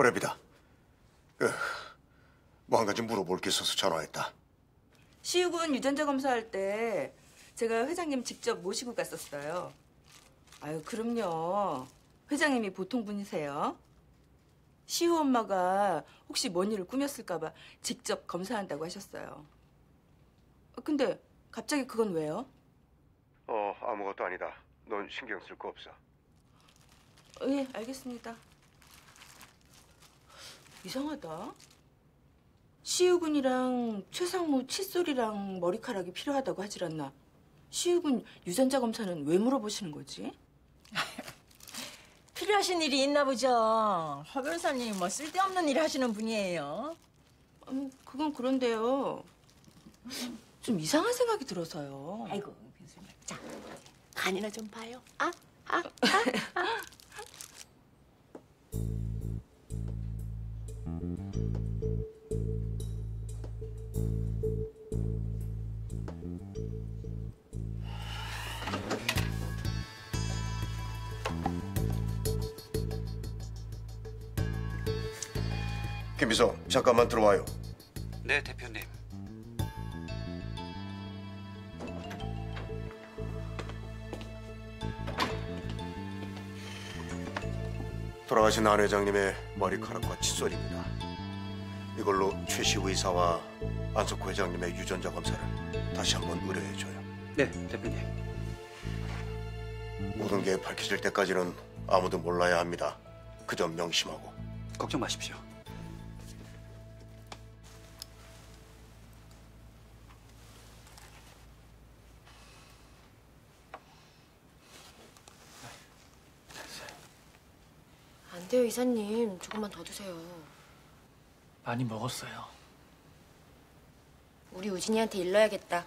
오래비다. 뭐 한 가지 물어볼 게 있어서 전화했다. 시우군 유전자 검사할 때 제가 회장님 직접 모시고 갔었어요. 아유, 그럼요. 회장님이 보통 분이세요. 시우 엄마가 혹시 뭔 일을 꾸몄을까 봐 직접 검사한다고 하셨어요. 근데 갑자기 그건 왜요? 아무것도 아니다. 넌 신경 쓸 거 없어. 예, 알겠습니다. 이상하다. 시우군이랑 최상무 칫솔이랑 머리카락이 필요하다고 하질 않나. 시우군 유전자 검사는 왜 물어보시는 거지? 필요하신 일이 있나 보죠. 허 변호사님 뭐 쓸데없는 일 하시는 분이에요. 그건 그런데요. 좀 이상한 생각이 들어서요. 아이고 변호사님. 자, 간이나 좀 봐요. 김비서, 잠깐만 들어와요. 네, 대표님. 돌아가신 안 회장님의 머리카락과 칫솔입니다. 이걸로 최시우 의사와 안석호 회장님의 유전자 검사를 다시 한번 의뢰해줘요. 네, 대표님. 모든 게 밝혀질 때까지는 아무도 몰라야 합니다. 그 점 명심하고. 걱정 마십시오. 안 돼요, 이사님. 조금만 더 드세요. 많이 먹었어요. 우리 우진이한테 일러야겠다.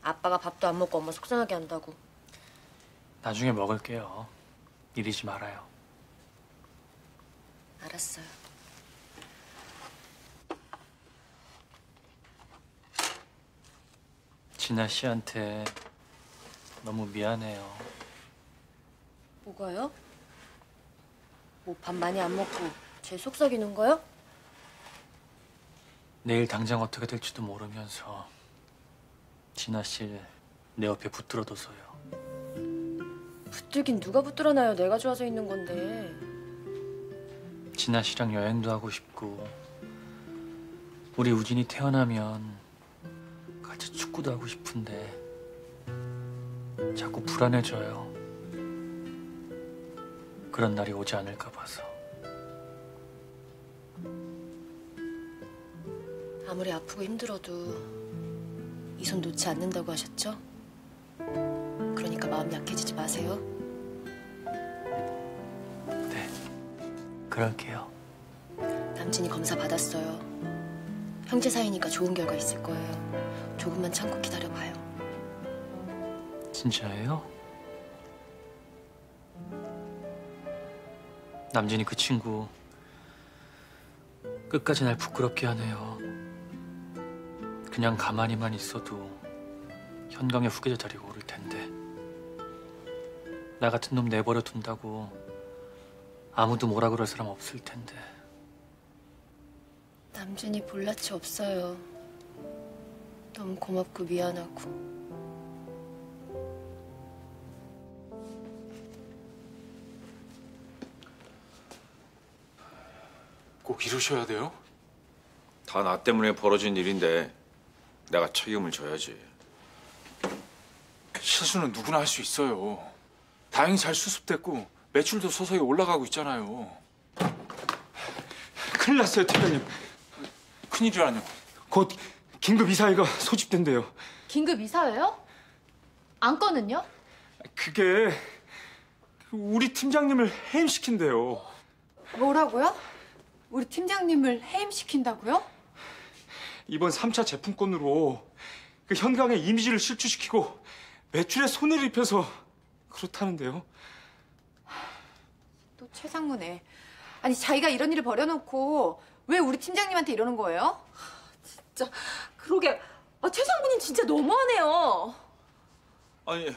아빠가 밥도 안 먹고 엄마 속상하게 한다고. 나중에 먹을게요. 이러지 말아요. 알았어요. 진아 씨한테 너무 미안해요. 뭐가요? 뭐 밥 많이 안 먹고 제 속삭이는 거요? 내일 당장 어떻게 될지도 모르면서 진아 씨 내 옆에 붙들어둬서요. 붙들긴 누가 붙들어놔요. 내가 좋아서 있는 건데. 진아 씨랑 여행도 하고 싶고 우리 우진이 태어나면 같이 축구도 하고 싶은데 자꾸 불안해져요. 그런 날이 오지 않을까 봐서. 아무리 아프고 힘들어도 이 손 놓지 않는다고 하셨죠? 그러니까 마음 약해지지 마세요. 네, 그럴게요. 남진이 검사 받았어요. 형제 사이니까 좋은 결과 있을 거예요. 조금만 참고 기다려봐요. 진짜예요? 남진이 그 친구 끝까지 날 부끄럽게 하네요. 그냥 가만히만 있어도 현강의 후계자 자리가 오를 텐데 나 같은 놈 내버려 둔다고 아무도 뭐라 그럴 사람 없을 텐데. 남진이 볼낯이 없어요. 너무 고맙고 미안하고. 꼭 이러셔야 돼요? 다 나 때문에 벌어진 일인데 내가 책임을 져야지. 실수는 누구나 할 수 있어요. 다행히 잘 수습됐고 매출도 서서히 올라가고 있잖아요. 큰일 났어요, 팀장님. 큰일이라뇨? 곧 긴급 이사회가 소집된대요. 긴급 이사회요? 안건은요? 그게 우리 팀장님을 해임시킨대요. 뭐라고요? 우리 팀장님을 해임시킨다고요? 이번 3차 제품권으로 그 현강의 이미지를 실추시키고 매출에 손해를 입혀서 그렇다는데요. 또 최상무네. 아니 자기가 이런 일을 벌여놓고 왜 우리 팀장님한테 이러는 거예요? 진짜 그러게. 최상무님 진짜 너무하네요. 아니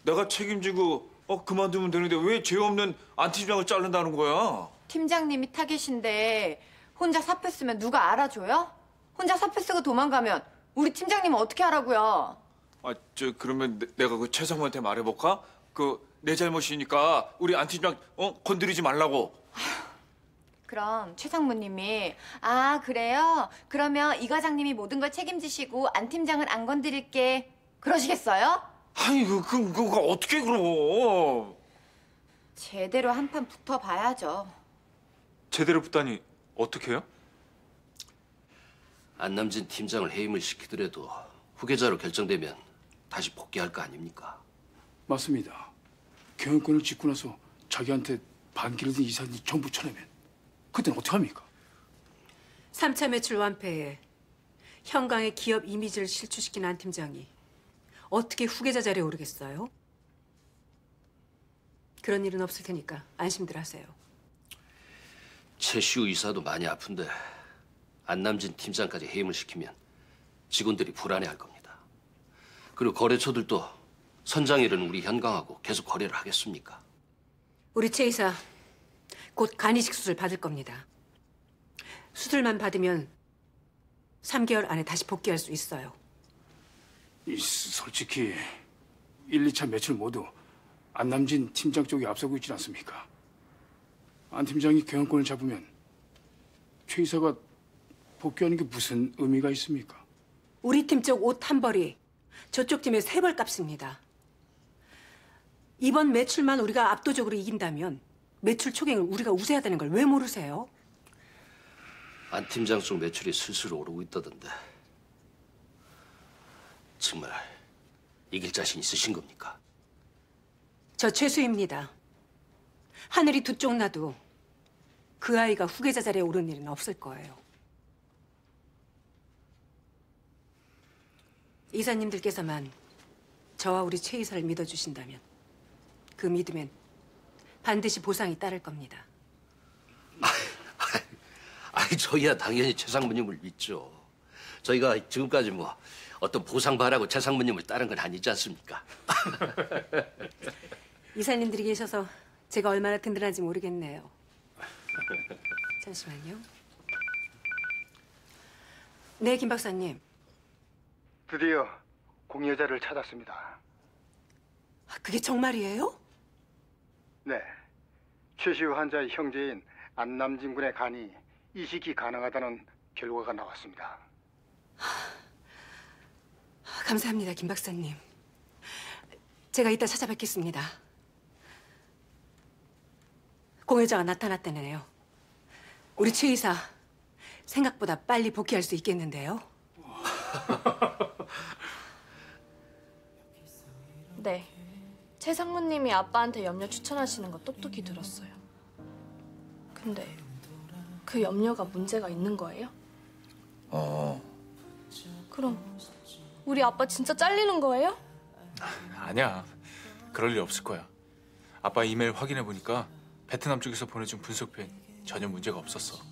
내가 책임지고 그만두면 되는데 왜 죄 없는 안 팀장을 자른다는 거야? 팀장님이 타겟인데 혼자 사표 쓰면 누가 알아줘요? 혼자 사표 쓰고 도망가면 우리 팀장님은 어떻게 하라고요? 그러면 내가 그 최상무한테 말해볼까? 내 잘못이니까 우리 안 팀장 건드리지 말라고. 그럼 최 상무님이 아 그래요? 그러면 이 과장님이 모든 걸 책임지시고 안 팀장은 안 건드릴게 그러시겠어요? 아니 그거 어떻게 그럼? 제대로 한판 붙어봐야죠. 제대로 붙다니 어떻게요? 안남진 팀장을 해임을 시키더라도 후계자로 결정되면 다시 복귀할 거 아닙니까? 맞습니다. 경영권을 짓고 나서 자기한테 반기를 든 이사님 전부 쳐내면 그때는 어떻게 합니까? 3차 매출 완패에 현강의 기업 이미지를 실추시킨 안 팀장이 어떻게 후계자 자리에 오르겠어요? 그런 일은 없을 테니까 안심들 하세요. 최시우 이사도 많이 아픈데 안남진 팀장까지 해임을 시키면 직원들이 불안해할 겁니다. 그리고 거래처들도 선장일은 우리 현강하고 계속 거래를 하겠습니까? 우리 최 이사 곧 간이식 수술 받을 겁니다. 수술만 받으면 3개월 안에 다시 복귀할 수 있어요. 솔직히 1, 2차 매출 모두 안남진 팀장 쪽이 앞서고 있지 않습니까? 안 팀장이 경영권을 잡으면 최 이사가 복귀하는 게 무슨 의미가 있습니까? 우리 팀 쪽 옷 한 벌이 저쪽 팀의 3벌 값입니다. 이번 매출만 우리가 압도적으로 이긴다면 매출 초갱을 우리가 우세하다는 걸 왜 모르세요? 안 팀장 쪽 매출이 슬슬 오르고 있다던데 정말 이길 자신 있으신 겁니까? 저 최수입니다. 하늘이 두 쪽 나도 그 아이가 후계자 자리에 오른 일은 없을 거예요. 이사님들께서만 저와 우리 최 이사를 믿어주신다면 그 믿음엔 반드시 보상이 따를 겁니다. 저희야 당연히 최 상무님을 믿죠. 저희가 지금까지 어떤 보상 바라고 최 상무님을 따른 건 아니지 않습니까? 이사님들이 계셔서 제가 얼마나 든든한지 모르겠네요. 잠시만요. 네, 김 박사님. 드디어 공여자를 찾았습니다. 그게 정말이에요? 네. 최시우 환자의 형제인 안남진 군의 간이 이식이 가능하다는 결과가 나왔습니다. 감사합니다, 김 박사님. 제가 이따 찾아뵙겠습니다. 공여자가 나타났다네요. 우리 최 이사 생각보다 빨리 복귀할 수 있겠는데요? 네. 최 상무님이 아빠한테 염려 추천하시는 거 똑똑히 들었어요. 근데 그 염려가 문제가 있는 거예요? 그럼 우리 아빠 진짜 잘리는 거예요? 아니야. 그럴 일 없을 거야. 아빠 이메일 확인해 보니까 베트남 쪽에서 보내준 분석표엔 전혀 문제가 없었어.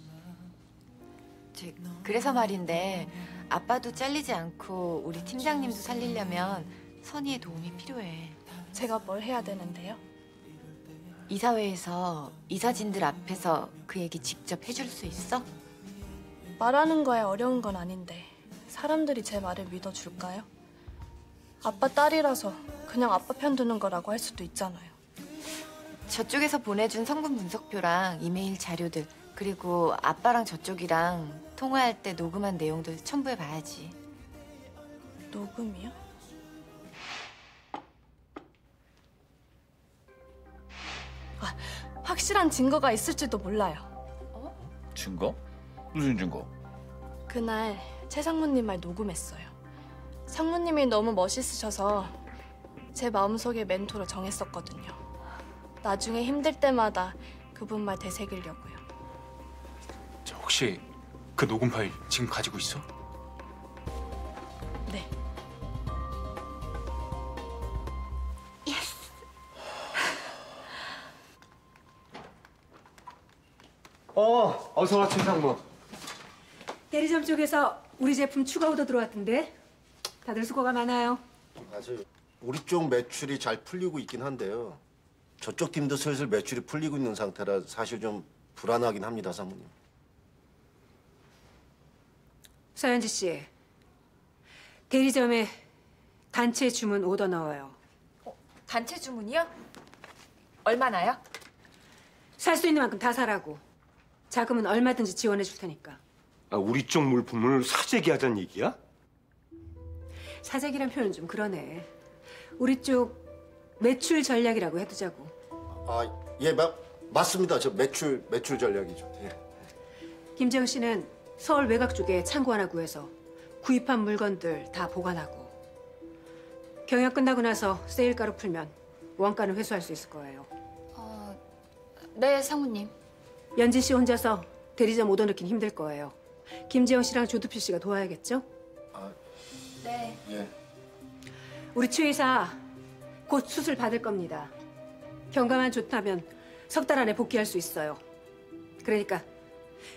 그래서 말인데 아빠도 잘리지 않고 우리 팀장님도 살리려면 선의의 도움이 필요해. 제가 뭘 해야 되는데요? 이사회에서 이사진들 앞에서 그 얘기 직접 해줄 수 있어? 말하는 거에 어려운 건 아닌데 사람들이 제 말을 믿어줄까요? 아빠 딸이라서 그냥 아빠 편 드는 거라고 할 수도 있잖아요. 저쪽에서 보내준 성분 분석표랑 이메일 자료들 그리고 아빠랑 저쪽이랑 통화할 때 녹음한 내용들 첨부해봐야지. 녹음이요? 확실한 증거가 있을지도 몰라요. 증거? 무슨 증거? 그날 최 상무님 말 녹음했어요. 상무님이 너무 멋있으셔서 제 마음속에 멘토로 정했었거든요. 나중에 힘들 때마다 그분 말 되새기려고요. 혹시 그 녹음 파일 지금 가지고 있어? 네. 어서 와, 최상무. 대리점 쪽에서 우리 제품 추가 오더 들어왔던데 다들 수고가 많아요. 우리 쪽 매출이 잘 풀리고 있긴 한데요. 저쪽 팀도 슬슬 매출이 풀리고 있는 상태라 사실 좀 불안하긴 합니다, 사모님. 서현지 씨, 대리점에 단체 주문 오더 넣어요. 단체 주문이요? 얼마나요? 살 수 있는 만큼 다 사라고. 자금은 얼마든지 지원해 줄 테니까. 아, 우리 쪽 물품을 사재기 하자는 얘기야? 사재기란 표현은 좀 그러네. 우리 쪽 매출 전략이라고 해두자고. 아, 예, 맞습니다. 저 매출 전략이죠. 예. 김재영 씨는 서울 외곽 쪽에 창고 하나 구해서 구입한 물건들 다 보관하고 경영 끝나고 나서 세일가로 풀면 원가는 회수할 수 있을 거예요. 네, 상무님. 연진 씨 혼자서 대리점 오더 넣긴 힘들 거예요. 김재영 씨랑 조두필 씨가 도와야겠죠? 네. 예. 우리 최 이사 곧 수술 받을 겁니다. 경과만 좋다면 석 달 안에 복귀할 수 있어요. 그러니까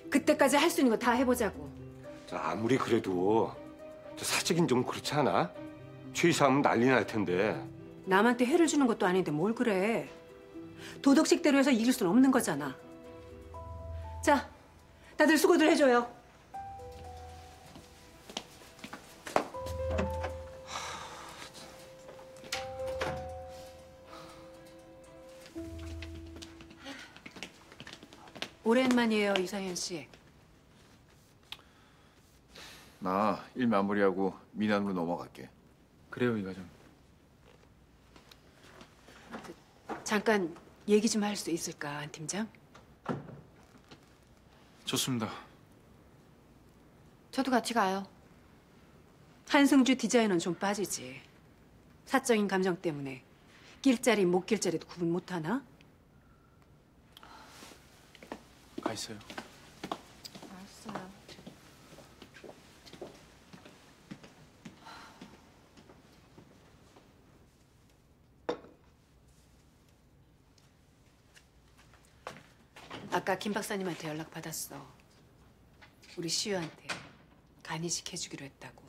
그때까지 할 수 있는 거 다 해보자고. 자, 아무리 그래도 저 사재기는 좀 그렇지 않아? 최 이사 하면 난리 날 텐데. 남한테 해를 주는 것도 아닌데 뭘 그래. 도덕식대로 해서 이길 수는 없는 거잖아. 자, 다들 수고들 해줘요. 오랜만이에요, 이상현 씨. 나 일 마무리하고 민안으로 넘어갈게. 그래요, 이 과장. 잠깐 얘기 좀 할 수 있을까, 안 팀장? 좋습니다. 저도 같이 가요. 한승주 디자이너는 좀 빠지지. 사적인 감정 때문에 낄 자리 못 낄 자리도 구분 못하나? 가 있어요. 알았어요. 아까 김 박사님한테 연락 받았어. 우리 시우한테 간이식 해주기로 했다고.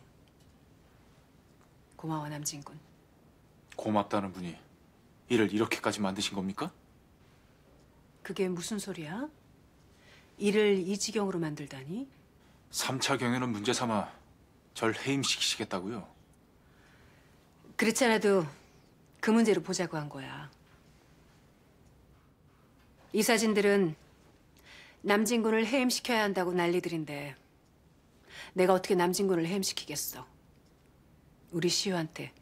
고마워, 남진군. 고맙다는 분이 일을 이렇게까지 만드신 겁니까? 그게 무슨 소리야? 일을 이 지경으로 만들다니? 3차 경연은 문제 삼아 절 해임시키시겠다고요? 그렇지 않아도 그 문제로 보자고 한 거야. 이 사진들은 남진군을 해임시켜야 한다고 난리들인데 내가 어떻게 남진군을 해임시키겠어. 우리 시우한테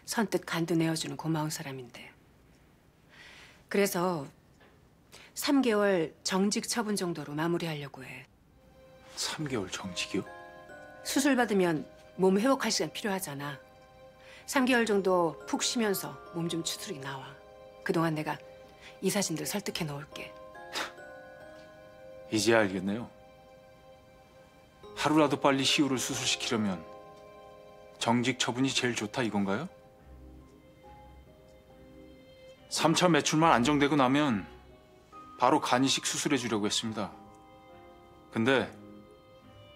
선뜻 간도 내어주는 고마운 사람인데. 그래서 3개월 정직 처분 정도로 마무리하려고 해. 3개월 정직이요? 수술 받으면 몸 회복할 시간 필요하잖아. 3개월 정도 푹 쉬면서 몸 좀 추스르게 나와. 그동안 내가 이 사진들 설득해 놓을게. 이제야 알겠네요. 하루라도 빨리 시우를 수술시키려면 정직 처분이 제일 좋다 이건가요? 3차 매출만 안정되고 나면 바로 간이식 수술해 주려고 했습니다. 근데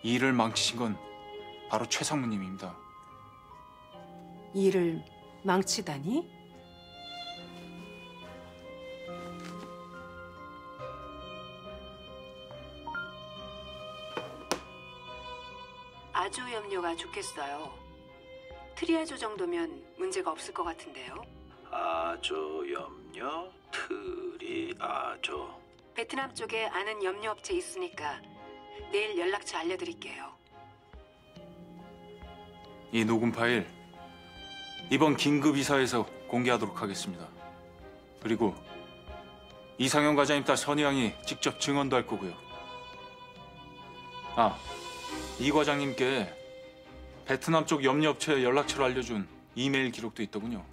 이 일을 망치신 건 바로 최 상무님입니다. 이 일을 망치다니? 아주 염료가 좋겠어요. 트리아조 정도면 문제가 없을 것 같은데요. 아조 염료 트리아조. 베트남 쪽에 아는 염료 업체 있으니까 내일 연락처 알려드릴게요. 이 녹음 파일 이번 긴급 이사에서 공개하도록 하겠습니다. 그리고 이상현 과장님 딸 선희양이 직접 증언도 할 거고요. 이 과장님께 베트남 쪽 염료업체 연락처를 알려준 이메일 기록도 있더군요.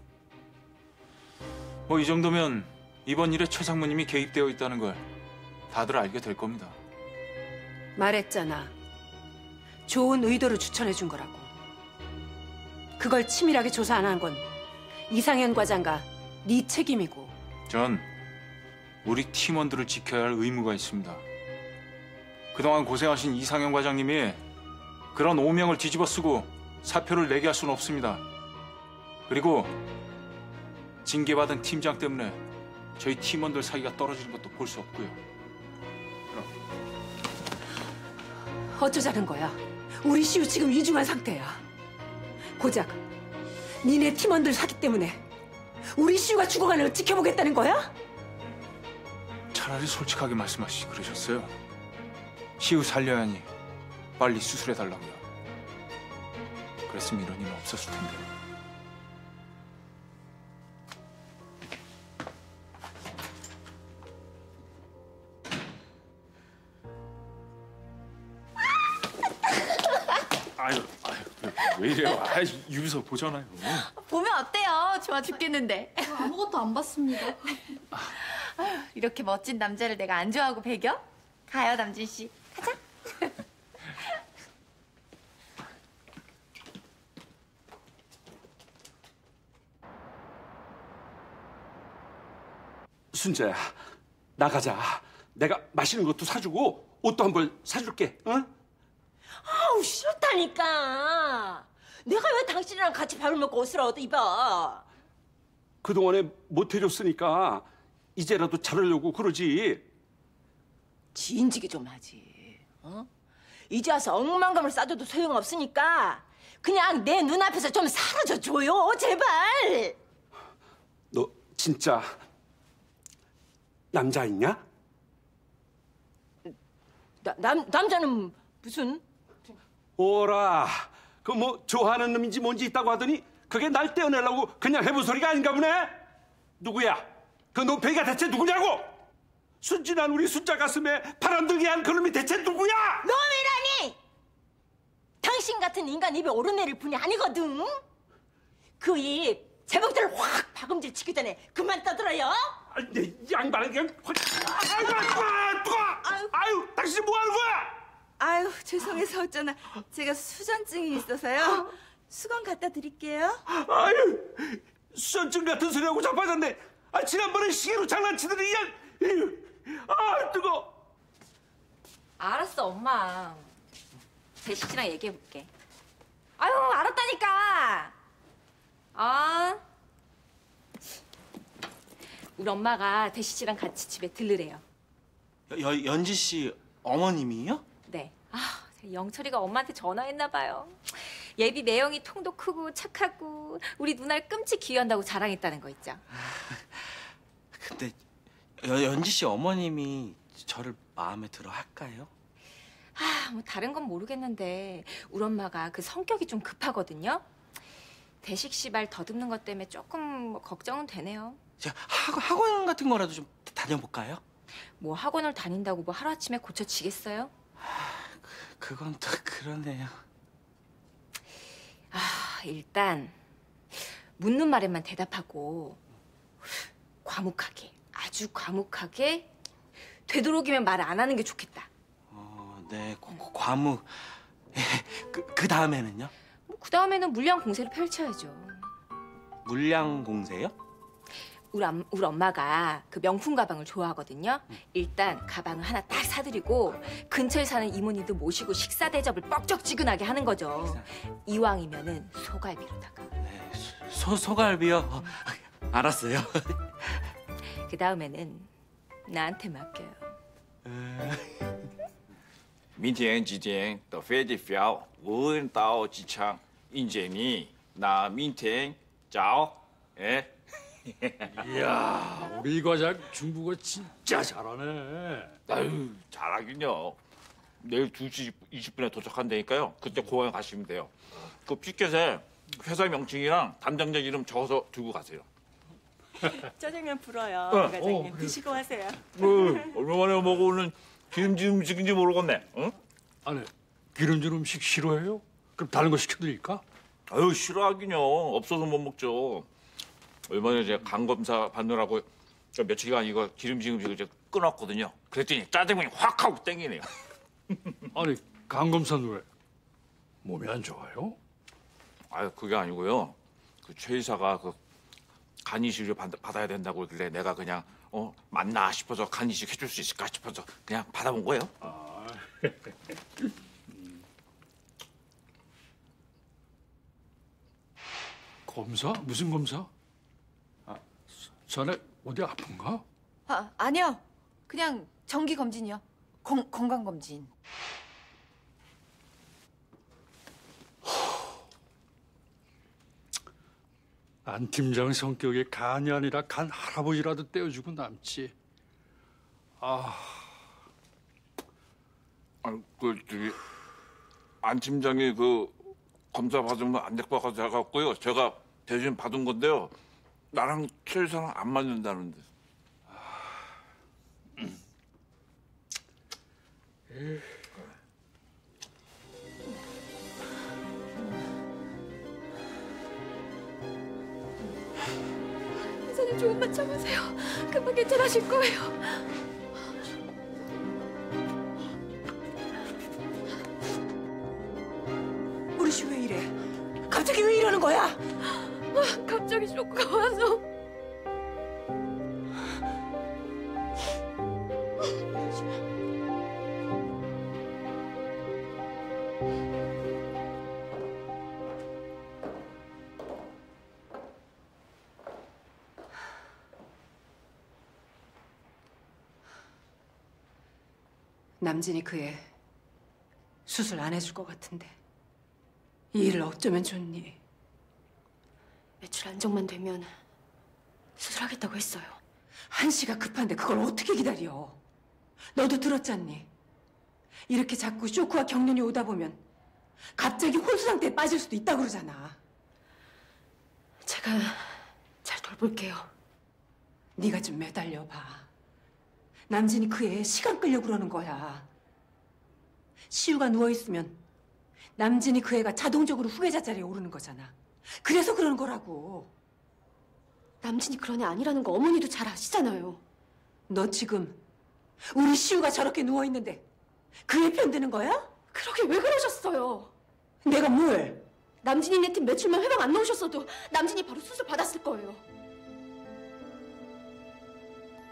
뭐 이 정도면 이번 일에 최 상무님이 개입되어 있다는 걸 다들 알게 될 겁니다. 말했잖아. 좋은 의도로 추천해 준 거라고. 그걸 치밀하게 조사 안 한 건 이상현 과장과 네 책임이고. 전 우리 팀원들을 지켜야 할 의무가 있습니다. 그동안 고생하신 이상현 과장님이 그런 오명을 뒤집어 쓰고 사표를 내게 할 수는 없습니다. 그리고 징계받은 팀장 때문에 저희 팀원들 사이가 떨어지는 것도 볼 수 없고요. 어쩌자는 거야? 우리 시우 지금 위중한 상태야. 고작 니네 팀원들 사기 때문에 우리 시우가 죽어가는 걸 지켜보겠다는 거야? 차라리 솔직하게 말씀하시지 그러셨어요. 시우 살려야 하니 빨리 수술해달라고요. 그랬으면 이런 일은 없었을 텐데. 아유, 왜 이래요? 유비서 보잖아요. 보면 어때요? 좋아 죽겠는데. 아무것도 안 봤습니다. 아휴, 이렇게 멋진 남자를 내가 안 좋아하고 배겨? 가요, 남진 씨. 가자. 순자야, 나가자. 내가 맛있는 것도 사주고 옷도 한 벌 사줄게. 응? 아우 싫다니까. 내가 왜 당신이랑 같이 밥을 먹고 옷을 얻어 입어? 그동안에 못 해줬으니까 이제라도 잘하려고 그러지. 진지게 좀 하지. 어? 이제 와서 억만금을 싸줘도 소용없으니까 그냥 내 눈앞에서 좀 사라져 줘요, 제발. 너 진짜 남자 있냐? 남자는 무슨? 오라, 그 뭐 좋아하는 놈인지 뭔지 있다고 하더니 그게 날 떼어내려고 그냥 해본 소리가 아닌가 보네. 누구야? 그 노팽이가 대체 누구냐고? 순진한 우리 순자 가슴에 바람들게 한 그놈이 대체 누구야? 놈이라니! 당신 같은 인간 입에 오르내릴 분이 아니거든. 그 입 제복들을 확 박음질 치기 전에 그만 떠들어요. 내 양반은 그냥 확. 아유, 당신 뭐 하는 거야? 아유, 죄송해서 어쩌나 제가 수전증이 있어서요. 수건 갖다 드릴게요. 아유, 수전증 같은 소리하고 자빠졌네. 지난번에 시계로 장난치더니 그냥. 뜨거. 알았어, 엄마. 대식 씨랑 얘기해볼게. 아유, 알았다니까. 우리 엄마가 대식 씨랑 같이 집에 들르래요. 연지 씨 어머님이요? 네. 영철이가 엄마한테 전화했나 봐요. 예비 매형이 통도 크고 착하고 우리 누나를 끔찍 기여한다고 자랑했다는 거 있죠. 근데 연지 씨 어머님이 저를 마음에 들어 할까요? 뭐 다른 건 모르겠는데 우리 엄마가 그 성격이 좀 급하거든요. 대식 씨 말 더듬는 것 때문에 조금 걱정은 되네요. 학원 같은 거라도 좀 다녀볼까요? 뭐 학원을 다닌다고 뭐 하루아침에 고쳐지겠어요? 그건 또 그러네요. 일단 묻는 말에만 대답하고 과묵하게, 아주 과묵하게 되도록이면 말 안 하는 게 좋겠다. 네, 과묵. 그 다음에는요? 그 다음에는 물량 공세를 펼쳐야죠. 물량 공세요? 우리 엄마가 그 명품 가방을 좋아하거든요. 일단 가방을 하나 딱 사드리고 근처에 사는 이모님들 모시고 식사 대접을 뻑적지근하게 하는 거죠. 이왕이면은 소갈비로다가. 네, 소갈비요? 알았어요. 그 다음에는 나한테 맡겨요. 明天几点的飞机票无人到机场迎接你那明天早 예? 이야, 우리 이 과장 중국어 진짜 잘하네. 아유, 잘하긴요. 내일 2시 20분에 도착한다니까요. 그때 공항에 가시면 돼요. 그 피켓에 회사 명칭이랑 담당자 이름 적어서 들고 가세요. 짜장면 불어요, 어, 과장님. 그래. 드시고 하세요. 얼마만에 먹어오는 기름진 음식인지 모르겠네. 응? 아니, 기름진 음식 싫어해요? 그럼 다른 거 시켜드릴까? 아유, 싫어하긴요. 없어서 못 먹죠. 얼마 전에 제가 간 검사 받느라고 며칠간 이거 기름진 음식을 이제 끊었거든요. 그랬더니 짜장면이 확 하고 땡기네요. 아니, 간 검사는 왜? 몸이 안 좋아요? 아유, 그게 아니고요. 그 최 의사가 그 간 이식을 받아야 된다고 그러길래 내가 그냥 맞나 싶어서 간 이식 해줄 수 있을까 싶어서 그냥 받아본 거예요. 검사? 무슨 검사? 자네 어디 아픈가? 아니요. 그냥 정기 검진이요. 건강 검진. 안 팀장 성격에 간이 아니라 간 할아버지라도 떼어주고 남지. 안 팀장이 그 검사 받으면 안 될 것 같아갖고요. 제가 대신 받은 건데요. 나랑 최 이사랑 안 맞는다는데. 회사님 조금만 참으세요. 금방 괜찮아질 거예요. 우리 씨 왜 이래? 갑자기 왜 이러는 거야? 갑자기 쇼크가 와서. 남진이 그 애 수술 안 해줄 것 같은데 이 일을 어쩌면 좋니? 매출 안정만 되면 수술하겠다고 했어요. 한시가 급한데 그걸 어떻게 기다려? 너도 들었잖니? 이렇게 자꾸 쇼크와 경련이 오다 보면 갑자기 혼수 상태에 빠질 수도 있다고 그러잖아. 제가 잘 돌볼게요. 네가 좀 매달려봐. 남진이 그 애 시간 끌려고 그러는 거야. 시우가 누워있으면 남진이 그 애가 자동적으로 후계자 자리에 오르는 거잖아. 그래서 그러는 거라고. 남진이 그런 애 아니라는 거 어머니도 잘 아시잖아요. 너 지금 우리 시우가 저렇게 누워있는데 그 애 편드는 거야? 그러게 왜 그러셨어요? 내가 뭘? 남진이네 팀 매출만 회복 안 나오셨어도 남진이 바로 수술 받았을 거예요.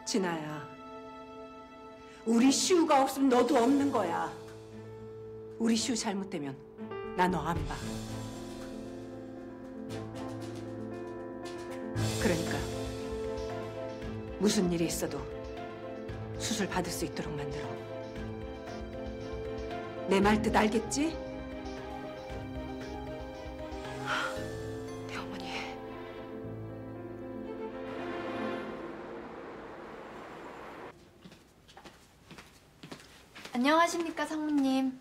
진아야, 우리 시우가 없으면 너도 없는 거야. 우리 시우 잘못되면 나 너 안 봐. 그러니까 무슨 일이 있어도 수술 받을 수 있도록 만들어. 내 말 뜻 알겠지? 네, 어머니. 안녕하십니까, 상무님.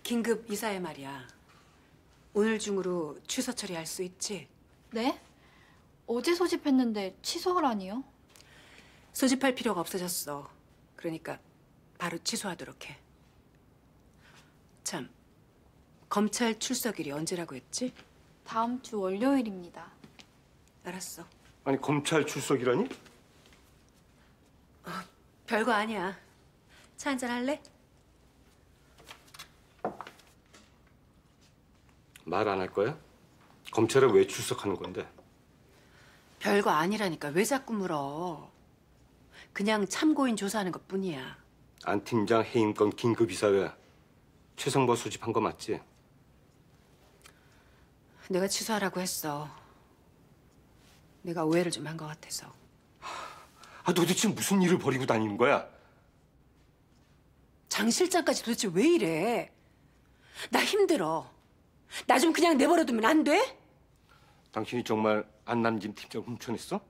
긴급 이사회 말이야. 오늘 중으로 취소 처리할 수 있지? 네? 어제 소집했는데 취소를 하니요? 소집할 필요가 없어졌어. 그러니까 바로 취소하도록 해. 참, 검찰 출석일이 언제라고 했지? 다음 주 월요일입니다. 알았어. 아니 검찰 출석이라니? 별거 아니야. 차 한잔 할래? 말 안 할 거야? 검찰에 왜 출석하는 건데? 별거 아니라니까 왜 자꾸 물어. 그냥 참고인 조사하는 것뿐이야. 안 팀장 해임 건 긴급 이사회 최성보 소집한 거 맞지? 내가 취소하라고 했어. 내가 오해를 좀 한 것 같아서. 아 도대체 무슨 일을 벌이고 다니는 거야? 장 실장까지 도대체 왜 이래? 나 힘들어. 나 좀 그냥 내버려두면 안 돼? 당신이 정말 안남진 팀장 훔쳐냈어?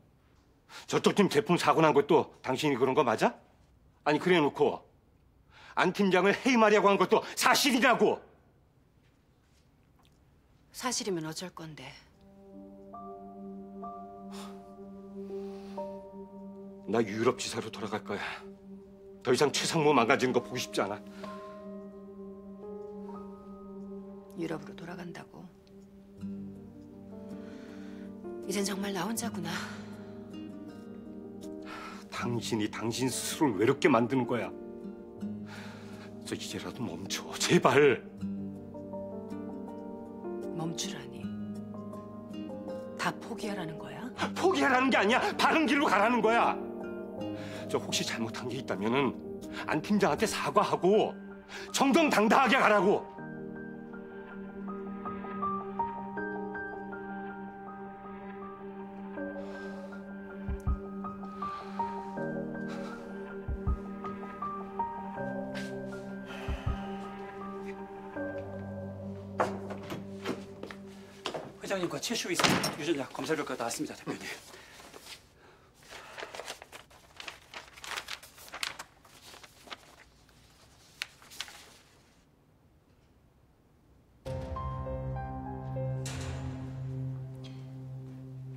저쪽 팀 제품 사고 난 것도 당신이 그런 거 맞아? 아니 그래 놓고 안 팀장을 해임하려고 한 것도 사실이냐고! 사실이면 어쩔 건데. 나 유럽 지사로 돌아갈 거야. 더 이상 최상무 망가지는 거 보고 싶지 않아. 유럽으로 돌아간다고. 이젠 정말 나 혼자구나. 당신이 당신 스스로를 외롭게 만드는 거야. 저 이제라도 멈춰, 제발. 멈추라니. 다 포기하라는 거야? 포기하라는 게 아니야. 바른 길로 가라는 거야. 저 혹시 잘못한 게 있다면은 안 팀장한테 사과하고 정정당당하게 가라고. 회장님과 최시우 이사 유전자 검사 결과 나왔습니다, 대표님.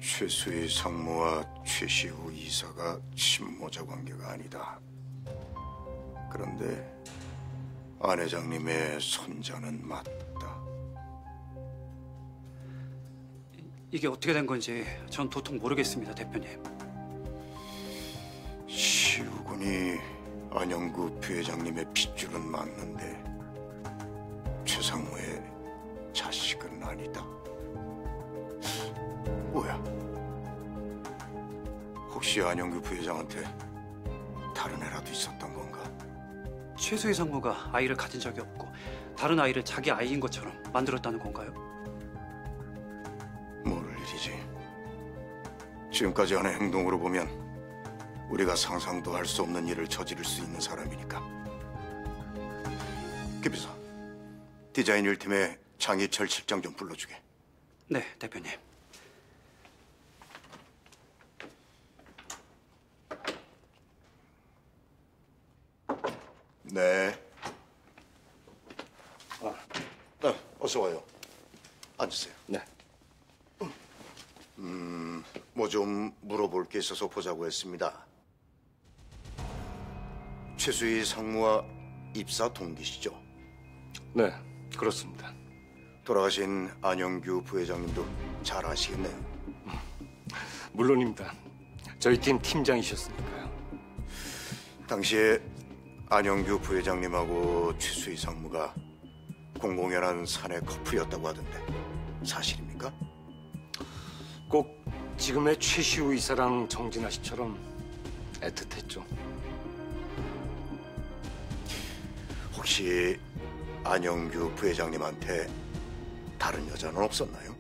최수희 상무와 최시우 이사가 친모자 관계가 아니다. 그런데 안 회장님의 손자는 맞다. 이게 어떻게 된 건지 전 도통 모르겠습니다, 대표님. 시우군이 안영구 부회장님의 핏줄은 맞는데 최상무의 자식은 아니다. 뭐야? 혹시 안영규 부회장한테 다른 애라도 있었던 건가? 최수희 상무가 아이를 가진 적이 없고 다른 아이를 자기 아이인 것처럼 만들었다는 건가요? 모를 일이지. 지금까지 하는 행동으로 보면 우리가 상상도 할 수 없는 일을 저지를 수 있는 사람이니까. 김비서, 디자인 1팀의 장희철 실장 좀 불러주게. 네, 대표님. 네. 어서 와요. 앉으세요. 네. 뭐 좀 물어볼 게 있어서 보자고 했습니다. 최수희 상무와 입사 동기시죠? 네, 그렇습니다. 돌아가신 안영규 부회장님도 잘 아시겠네요. 물론입니다. 저희 팀 팀장이셨으니까요. 당시에 안영규 부회장님하고 최수희 상무가 공공연한 사내 커플이었다고 하던데 사실입니까? 꼭 지금의 최시우 이사랑 정진아 씨처럼 애틋했죠. 혹시 안영규 부회장님한테 다른 여자는 없었나요?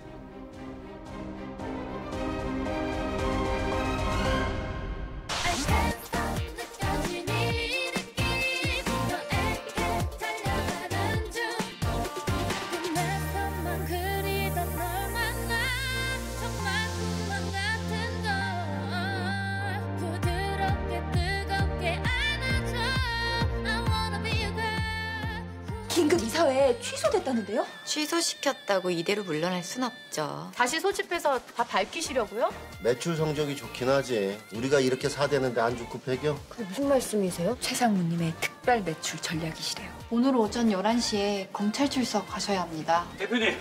긴급 이사회 취소됐다는데요? 취소시켰다고 이대로 물러날 순 없죠. 다시 소집해서 다 밝히시려고요? 매출 성적이 좋긴 하지. 우리가 이렇게 사대는데 안 좋고 배겨? 그게 무슨 말씀이세요? 최 상무님의 특별 매출 전략이시래요. 오늘 오전 11시에 검찰 출석 가셔야 합니다. 대표님,